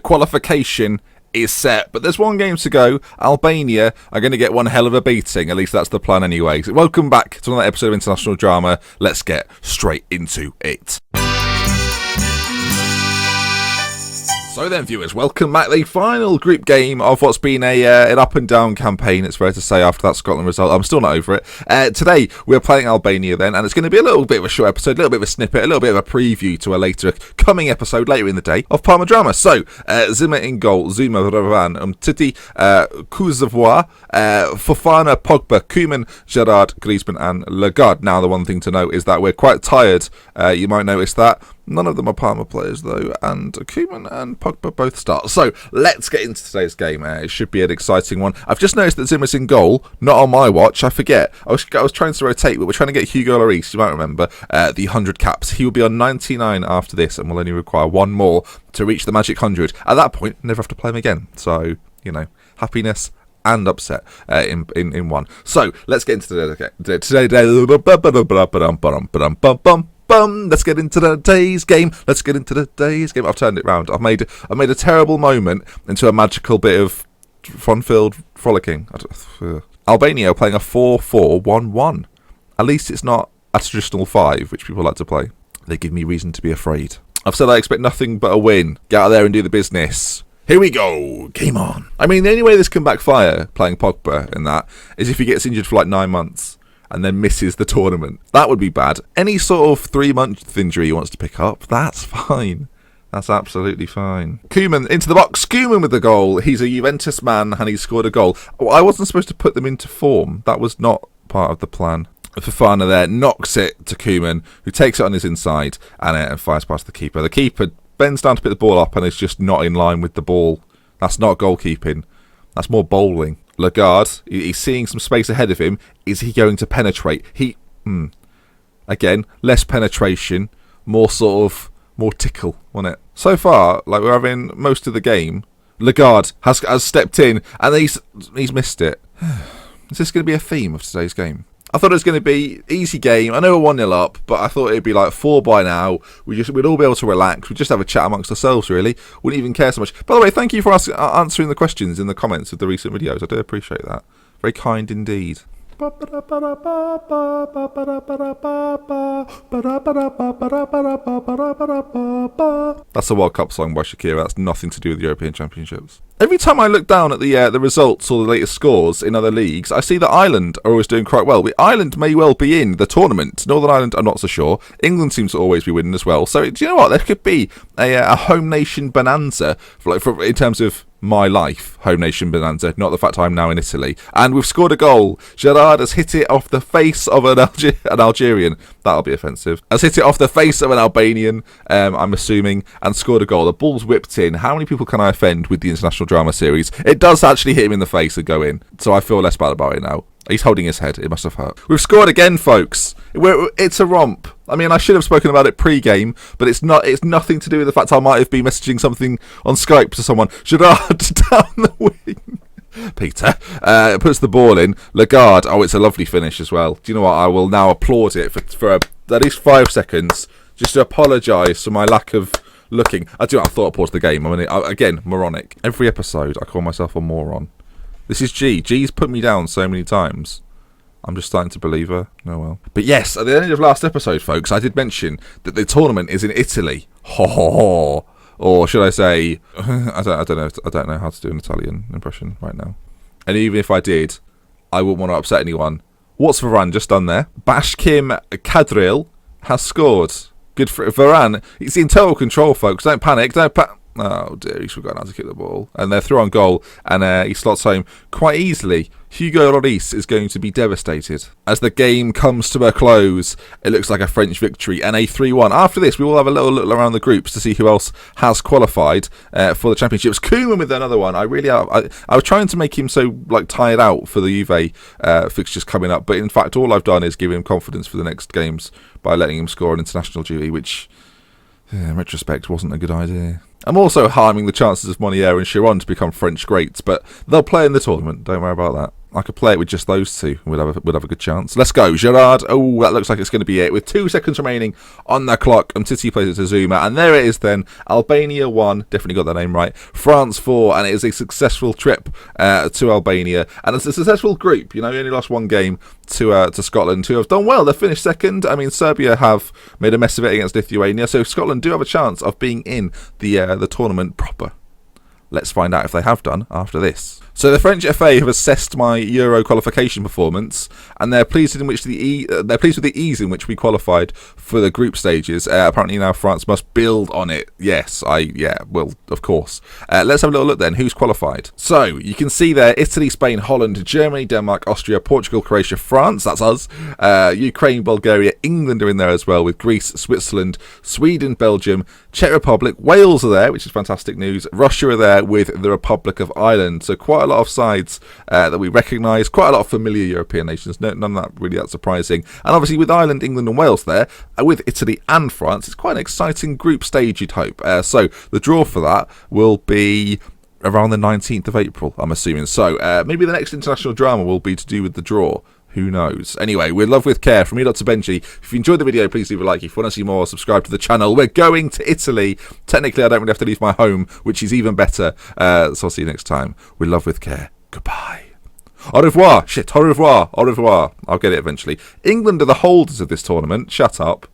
qualification is set, but there's one game to go. Albania are going to get one hell of a beating, at least that's the plan anyway. So welcome back to another episode of International Drama. Let's get straight into it. So then, viewers, welcome back. The final group game of what's been an up and down campaign, it's fair to say, after that Scotland result. I'm still not over it. Today, we're playing Albania then, and it's going to be a little bit of a short episode, a little bit of a snippet, a little bit of a preview to a later coming episode later in the day of Parma Drama. So, Zimmer in goal, Zuma, Ravan, Titi, Kuzavois, Fofana, Pogba, Koeman, Gerrard, Griezmann, and Lagarde. Now, the one thing to note is that we're quite tired. You might notice that. None of them are Parma players, though, and Koeman and Pogba both start. So, let's get into today's game. It should be an exciting one. I've just noticed that Zimmer's in goal, not on my watch, I forget. I was trying to rotate, but we're trying to get Hugo Lloris, you might remember, the 100 caps. He will be on 99 after this, and will only require one more to reach the magic 100. At that point, never have to play him again. So, you know, happiness and upset in one. So, let's get into let's get into today's game. I've turned it round. I've made a terrible moment into a magical bit of fun-filled frolicking. Albania are playing a 4-4-1-1. At least it's not a traditional 5, which people like to play. They give me reason to be afraid. I've said I expect nothing but a win. Get out there and do the business. Here we go. Game on. I mean, the only way this can backfire, playing Pogba in that, is if he gets injured for like 9 months and then misses the tournament. That would be bad. Any sort of 3-month injury he wants to pick up, that's fine. That's absolutely fine. Koeman into the box. Koeman with the goal. He's a Juventus man and he's scored a goal. I wasn't supposed to put them into form. That was not part of the plan. Fofana there knocks it to Koeman, who takes it on his inside and fires past the keeper. The keeper bends down to pick the ball up and is just not in line with the ball. That's not goalkeeping. That's more bowling. Lagarde, he's seeing some space ahead of him. Is he going to penetrate? Again, less penetration, more tickle, wasn't it? So far, like we're having most of the game, Lagarde has stepped in and he's missed it. Is this going to be a theme of today's game? I thought it was going to be easy game. I know we're 1-0 up, but I thought it'd be like 4 by now. We'd all be able to relax. We'd just have a chat amongst ourselves, really. Wouldn't even care so much. By the way, thank you for answering the questions in the comments of the recent videos. I do appreciate that. Very kind indeed. That's the World Cup song by Shakira. That's nothing to do with the European Championships. Every time I look down at the results or the latest scores in other leagues, I see that Ireland are always doing quite well. Ireland may well be in the tournament. Northern Ireland, I'm not so sure. England seems to always be winning as well. So, do you know what? There could be a home nation bonanza in terms of my life, home nation bonanza, not the fact I'm now in Italy. And we've scored a goal. Gerrard has hit it off the face of an Algerian. That'll be offensive. Has hit it off the face of an Albanian, I'm assuming, and scored a goal. The ball's whipped in. How many people can I offend with the International Drama series? It does actually hit him in the face and go in. So I feel less bad about it now. He's holding his head. It must have hurt. We've scored again, folks. It's a romp. I mean, I should have spoken about it pre-game, but it's nothing to do with the fact I might have been messaging something on Skype to someone. Gerrard down the wing. Peter puts the ball in. Lagarde. Oh, it's a lovely finish as well. Do you know what? I will now applaud it for at least 5 seconds, just to apologise for my lack of looking. I thought I paused the game. I mean, again, moronic. Every episode, I call myself a moron. This is G. G's put me down so many times. I'm just starting to believe her. Oh well. But yes, at the end of last episode, folks, I did mention that the tournament is in Italy. Ho ho ho. Or should I say, I don't know how to do an Italian impression right now. And even if I did, I wouldn't want to upset anyone. What's Varane just done there? Bashkim Kadril has scored. Good for Varane. He's in total control, folks. Don't panic. Oh dear, he's forgotten how to kick the ball. And they're through on goal, and he slots home quite easily. Hugo Lloris is going to be devastated. As the game comes to a close, it looks like a French victory and a 3-1. After this, we will have a little look around the groups to see who else has qualified for the championships. Koeman with another one. I was trying to make him so tired out for the Juve fixtures coming up, but in fact, all I've done is give him confidence for the next games by letting him score on international duty, which, in retrospect, wasn't a good idea. I'm also harming the chances of Monier and Chiron to become French greats, but they'll play in the tournament. Don't worry about that. I could play it with just those two. We'd have a good chance. Let's go. Gerard. Oh, that looks like it's going to be it. With 2 seconds remaining on the clock, Umtiti plays it to Zuma. And there it is then. Albania 1. Definitely got that name right. France 4. And it is a successful trip to Albania. And it's a successful group. You know, we only lost one game to Scotland, who have done well. They've finished second. I mean, Serbia have made a mess of it against Lithuania. So Scotland do have a chance of being in the tournament proper. Let's find out if they have done after this. So the French FA have assessed my Euro qualification performance, and they're pleased with the ease in which we qualified for the group stages. Apparently now France must build on it. Yes, well, of course. Let's have a little look then. Who's qualified? So you can see there: Italy, Spain, Holland, Germany, Denmark, Austria, Portugal, Croatia, France. That's us. Ukraine, Bulgaria, England are in there as well, with Greece, Switzerland, Sweden, Belgium, Czech Republic, Wales are there, which is fantastic news. Russia are there with the Republic of Ireland. So quite a lot of sides that we recognise, quite a lot of familiar European nations, none of that really that surprising. And obviously with Ireland, England and Wales there, with Italy and France, it's quite an exciting group stage, you'd hope. So the draw for that will be around the 19th of April, I'm assuming. So maybe the next international drama will be to do with the draw. Who knows? Anyway, we're Love with Care from me, Dr. Benji. If you enjoyed the video, please leave a like. If you want to see more, subscribe to the channel. We're going to Italy. Technically, I don't really have to leave my home, which is even better. So I'll see you next time. We're Love with Care. Goodbye. Au revoir. Shit, au revoir. Au revoir. I'll get it eventually. England are the holders of this tournament. Shut up.